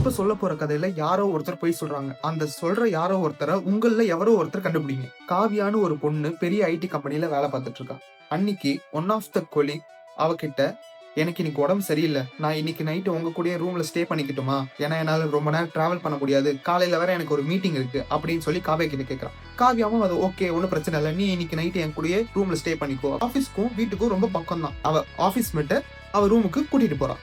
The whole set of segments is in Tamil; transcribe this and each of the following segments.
இப்ப சொல்ல போற கதையில யாரோ ஒருத்தர் போய் சொல்றாங்க. அந்த சொல்ற யாரோ ஒருத்தரை உங்கள எவரோ ஒருத்தர் கண்டுபிடிங்க. காவியான்னு ஒரு பொண்ணு பெரிய ஐடி கம்பெனில வேலை பார்த்துட்டு இருக்கா. அன்னைக்கு ஒன் ஆஃப் த கொலீக் அவகிட்ட, எனக்கு இன்னைக்கு உடம்பு சரியில்லை, நான் இன்னைக்கு நைட்டு உங்க கூடயே ரூம்ல ஸ்டே பண்ணிக்கிட்டுமா, ஏன்னா என்னால ரொம்ப நேரம் டிராவல் பண்ண முடியாது, காலையில வேற எனக்கு ஒரு மீட்டிங் இருக்கு அப்படின்னு சொல்லி காவியா கிட்ட கேட்கறான். காவியாவும் அது ஓகே, ஒன்னும் பிரச்சனை இல்லை, நீ இன்னைக்கு நைட்டு என் கூடயே ரூம்ல ஸ்டே பண்ணிக்கோ. ஆஃபீஸ்க்கும் வீட்டுக்கும் ரொம்ப பக்கம் தான். அவ ஆஃபீஸ் மேட்ட அவ ரூமுக்கு கூட்டிட்டு போறான்.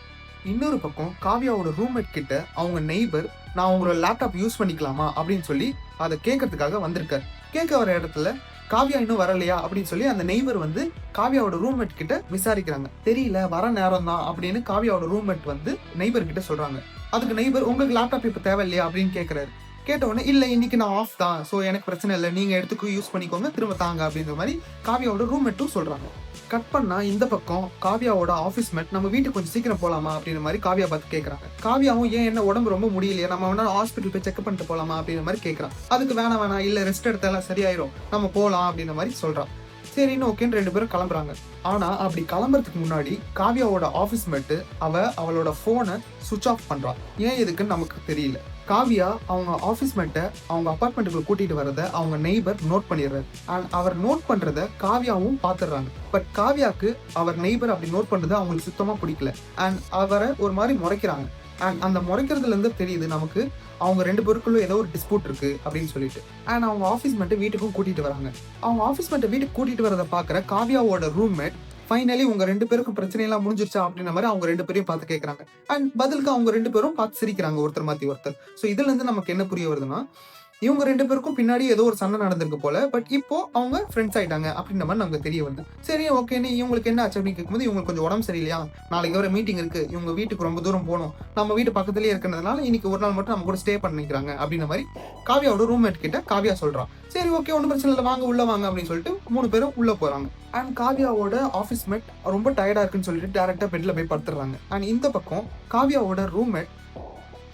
இன்னொரு பக்கம் காவியாவோட ரூம்மேட் கிட்ட அவங்க நெய்பர், நான் உங்களோட லேப்டாப் யூஸ் பண்ணிக்கலாமா அப்படின்னு சொல்லி அதை கேட்கறதுக்காக வந்திருக்காரு. கேட்க வர இடத்துல காவியா இன்னும் வரலையா அப்படின்னு சொல்லி அந்த நெய்பர் வந்து காவியாவோட ரூம்மேட் கிட்ட விசாரிக்கிறாங்க. தெரியல, வர நேரம் தான் அப்படின்னு காவியாவோட ரூம்மேட் வந்து நெய்பர் கிட்ட சொல்றாங்க. அதுக்கு நெய்பர், உங்களுக்கு லேப்டாப் இப்ப தேவையில்லையா அப்படின்னு கேட்கிறாரு. கேட்ட உடனே, இல்ல இன்னைக்கு நான் ஆஃப் தான், ஸோ எனக்கு பிரச்சனை இல்லை, நீங்க எடுத்துக்கு யூஸ் பண்ணிக்கோங்க, திரும்ப தாங்க அப்படின்ற மாதிரி காவியாவோட ரூம்மேட்டும் சொல்றாங்க. கட் பண்ணா இந்த பக்கம் காவியாவோட ஆஃபீஸ் மேட், நம்ம வீட்டுக்கு கொஞ்சம் சீக்கிரம் போலாமா அப்படின்ற மாதிரி காவியா பார்த்து கேட்கறாங்க. காவியாவும், ஏன் என்ன உடம்பு ரொம்ப முடியலையா, நம்ம வேணா ஹாஸ்பிட்டல் போய் செக் பண்ணிட்டு போலாமா அப்படின்ற மாதிரி கேட்கறான். அதுக்கு வேணாம் இல்ல ரெஸ்ட் எடுத்தாலும் சரியாயிரும், நம்ம போலாம் அப்படின்ற மாதிரி சொல்றான். சரின்னு ஓகேன்னு ரெண்டு பேரும் கிளம்புறாங்க. ஆனா அப்படி கிளம்புறதுக்கு முன்னாடி காவியாவோட ஆஃபீஸ் மேட்டு அவளோட போனை சுவிட்ச் ஆஃப் பண்றான். ஏன் எதுக்குன்னு நமக்கு தெரியல. காவியா அவங்க ஆஃபீஸ் மேட்டை அவங்க அப்பார்ட்மெண்ட்டுக்குள்ள கூட்டிட்டு வரதை அவங்க நெய்பர் நோட் பண்ணிடுறாரு. அண்ட் அவர் நோட் பண்றத காவியாவும் பாத்துடுறாங்க. பட் காவியாக்கு அவர் நெய்பர் அப்படி நோட் பண்றது அவங்களுக்கு சுத்தமா பிடிக்கல. அண்ட் அவரை ஒரு மாதிரி முறைக்கிறாங்க. அண்ட் அந்த முறைக்கிறதுல இருந்து தெரியுது நமக்கு அவங்க ரெண்டு பேருக்குள்ள ஏதோ ஒரு டிஸ்பியூட் இருக்கு அப்படின்னு சொல்லிட்டு. அண்ட் அவங்க ஆஃபீஸ் மேட்டை வீட்டுக்கும் கூட்டிட்டு வராங்க. அவங்க ஆஃபீஸ் மேட்டை வீட்டுக்கு கூட்டிட்டு வரதை பாக்குற காவியாவோட ரூம்மேட், ஃபைனலி உங்க ரெண்டு பேருக்கும் பிரச்சனை எல்லாம் முடிஞ்சிருச்சா அப்படின்ற மாதிரி அவங்க ரெண்டு பேரையும் பார்த்து கேட்கறாங்க. அண்ட் பதிலுக்கு அவங்க ரெண்டு பேரும் பார்த்து சிரிக்கிறாங்க ஒருத்தர் மாத்தி ஒருத்தர். ஸோ இதுல இருந்து நமக்கு என்ன புரிய வருதுன்னா, இவங்க ரெண்டு பேருக்கும் பின்னாடி ஏதோ ஒரு சண்டை நடந்திருக்கு போல, பட் இப்போ அவங்க ஃப்ரெண்ட்ஸ் ஆயிட்டாங்க அப்படின்ற மாதிரி நமக்கு தெரிய வருது. சரி ஓகேன்னு இவங்களுக்கு என்ன ஆச்சு அப்படின்னு கேட்கும்போது, இவங்களுக்கு கொஞ்சம் உடம்பு சரியில்லையா, நாளைக்கு ஒரு மீட்டிங் இருக்கு, இவங்க வீட்டுக்கு ரொம்ப தூரம் போகணும், நம்ம வீட்டு பக்கத்துலேயே இருக்கிறதுனால இன்னைக்கு ஒரு நாள் மட்டும் நம்ம கூட ஸ்டே பண்ணிக்கிறாங்க அப்படின்ற மாதிரி காவியாவோட ரூம்மேட் கிட்ட காவியா சொல்றான். சரி ஓகே, ஒன்றும் பிரச்சனை இல்லை, வாங்க உள்ள வாங்க அப்படின்னு சொல்லிட்டு மூணு பேரும் உள்ள போறாங்க. அண்ட் காவியாவோட ஆஃபீஸ் மேட் ரொம்ப டயர்டா இருக்குன்னு சொல்லிட்டு டேரக்டா பெட்ல போய் படுத்துறாங்க. அண்ட் இந்த பக்கம் காவியாவோட ரூம்மேட்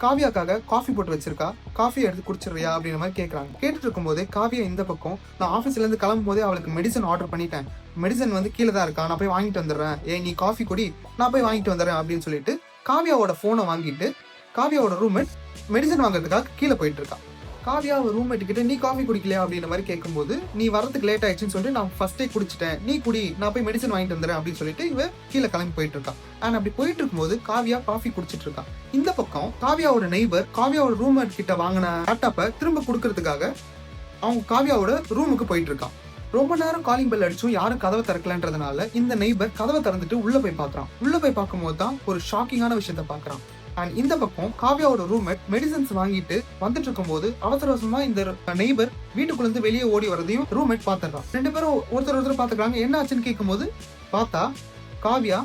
காவியாக்காக காஃபி போட்டு வச்சிருக்கா, காஃபி எடுத்து குடிச்சிருவியா அப்படின்ற மாதிரி கேட்கறாங்க. கேட்டுட்டு இருக்கும்போதே காவியா இந்த பக்கம், நான் ஆஃபீஸ்ல இருந்து கிளம்பும் போதே அவளுக்கு மெடிசன் ஆர்டர் பண்ணிட்டேன், மெடிசன் வந்து கீழே தான் இருக்கா, நான் போய் வாங்கிட்டு வந்துடுறேன், ஏன் நீ காஃபி குடி, நான் போய் வாங்கிட்டு வந்துடுறேன் அப்படின்னு சொல்லிட்டு காவியாவோட போனை வாங்கிட்டு காவியாவோட ரூம்மேட் மெடிசன் வாங்குறதுக்காக கீழே போயிட்டு இருக்கா. காவியா ரூம்மேட் கிட்ட, நீ காஃபி குடிக்கலையா அப்படின்ற மாதிரி கேட்கும்போது, நீ வரதுக்கு லேட் ஆயிடுச்சுன்னு சொல்லிட்டு நான் ஃபர்ஸ்டே குடிச்சிட்டேன், நீ குடி, நான் போய் மெடிசன் வாங்கிட்டு வந்துடுறேன் அப்படின்னு சொல்லிட்டு இவ கீழே கிளம்பி போயிட்டு இருக்கா. அண்ட் அப்படி போயிட்டு இருக்கும்போது காவியா காஃபி குடிச்சிட்டு இருக்கா. இந்த பக்கம் காவியாவோட நெய்பர் காவியாவோட ரூம்மேட் கிட்ட வாங்கின லேப்டாப்பை திரும்ப கொடுக்கறதுக்காக அவங்க காவியாவோட ரூமுக்கு போயிட்டு இருக்கான். ரொம்ப நேரம் காலிங் பெல் அடிச்சும் யாரும் கதவை திறக்கலன்றதுனால இந்த நெய்பர் கதவை திறந்துட்டு உள்ள போய் பாக்குறான். உள்ள போய் பார்க்கும்போது தான் ஒரு ஷாக்கிங்கான விஷயத்த பாக்குறான். அண்ட் இந்த பக்கம் காவியாவோட ரூம்மேட் மெடிசன்ஸ் வாங்கிட்டு வந்துட்டு இருக்கும்போது அவசர அவசரமா இந்த நெய்பர் வீட்டுக்குள்ள இருந்து வெளியே ஓடி வரதையும் ரூம்மேட் பாத்துறான். ரெண்டு பேரும் ஒருத்தர் பாத்துக்கிறாங்க. என்ன ஆச்சுன்னு கேட்கும்போது பார்த்தா காவியா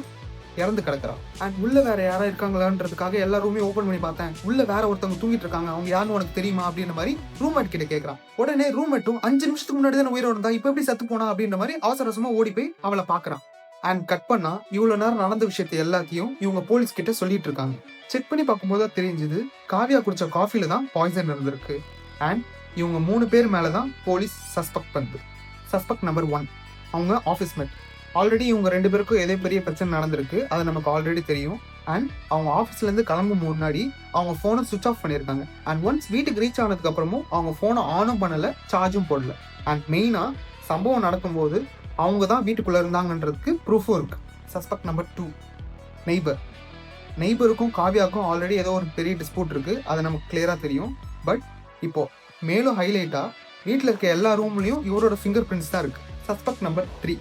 இறந்து கிடக்குறான். அண்ட் உள்ள வேற யாரா இருக்காங்களான்றதுக்காக எல்லா ரூமையும் ஓபன் பண்ணி பார்த்தேன், உள்ள வேற ஒருத்தவங்க தூங்கிட்டு இருக்காங்க, அவங்க யாருன்னு உனக்கு தெரியுமா அப்படின்ற மாதிரி ரூம்மேட் கிட்ட கேட்கறான். உடனே ரூம்மேட்டும் 5 நிமிஷத்துக்கு முன்னாடி தான் உயிரோட இருந்தா, இப்ப எப்படி செத்து போனா அப்படின்ற மாதிரி அவசர அவசரமா ஓடி போய் அவளை பாக்குறான். அண்ட் கட் பண்ணா இவ்வளவு நேரம் நடந்த விஷயத்தை எல்லாத்தையும் இவங்க போலீஸ் கிட்ட சொல்லிட்டு இருக்காங்க. செக் பண்ணி பார்க்கும்போது தான் தெரிஞ்சது, காவியா குடிச்ச காஃபில தான் பாய்சன் இருந்திருக்கு. அண்ட் இவங்க 3 பேர் மேலதான் போலீஸ் சஸ்பெக்ட் பண்ணுது. சஸ்பெக்ட் நம்பர் 1 அவங்க ஆஃபீஸ் மேட். ஆல்ரெடி இவங்க 2 பேருக்கும் ஏதோ பெரிய பிரச்சனை நடந்திருக்கு, அது நமக்கு ஆல்ரெடி தெரியும். அண்ட் அவங்க ஆஃபீஸ்ல இருந்து கிளம்பும் முன்னாடி அவங்க போனை சுவிச் ஆஃப் பண்ணியிருக்காங்க. அண்ட் ஒன்ஸ் வீட்டுக்கு ரீச் ஆனதுக்கு அப்புறமும் அவங்க போனை ஆனும் பண்ணல, சார்ஜும் போடல. அண்ட் மெயினா சம்பவம் நடக்கும்போது அவங்க தான் வீட்டுக்குள்ள இருந்தாங்கன்றதுக்கு ப்ரூஃபும் இருக்கு. Suspect number 2 neighbour. நெய்பருக்கும் காவியாவுக்கும் ஆல்ரெடி ஏதோ ஒரு பெரிய டிஸ்பியூட் இருக்கு, அது நமக்கு கிளியரா தெரியும். பட் இப்போ மேலும் ஹைலைட்டா வீட்டில் இருக்க எல்லா ரூம்லயும் இவரோட ஃபிங்கர் பிரிண்ட்ஸ் தான் இருக்கு. சஸ்பெக்ட் நம்பர் 3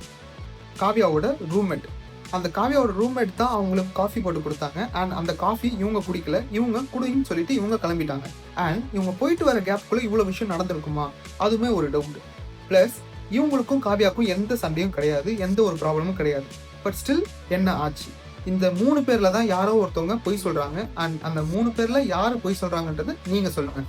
காவியாவோட ரூம்மேட். அந்த காவியாவோட ரூம்மேட் தான் அவங்களுக்கு காஃபி போட்டு கொடுத்தாங்க. அண்ட் அந்த காஃபி இவங்க குடிக்கல, இவங்க குடின்னு சொல்லிட்டு இவங்க கிளம்பிட்டாங்க. அண்ட் இவங்க போயிட்டு வர கேப்குள்ள இவ்வளவு விஷயம் நடந்திருக்குமா, அதுவுமே ஒரு டவுட். பிளஸ் இவங்களுக்கும் காவியாவுக்கும் எந்த சண்டையும் கிடையாது, எந்த ஒரு ப்ராப்ளமும் கிடையாது. பட் ஸ்டில் என்ன ஆச்சு? இந்த 3 பேர்ல தான் யாரோ ஒருத்தவங்க பொய் சொல்றாங்க. அண்ட் அந்த 3 பேர்ல யாரு பொய் சொல்றாங்கன்றது நீங்க சொல்லுங்க.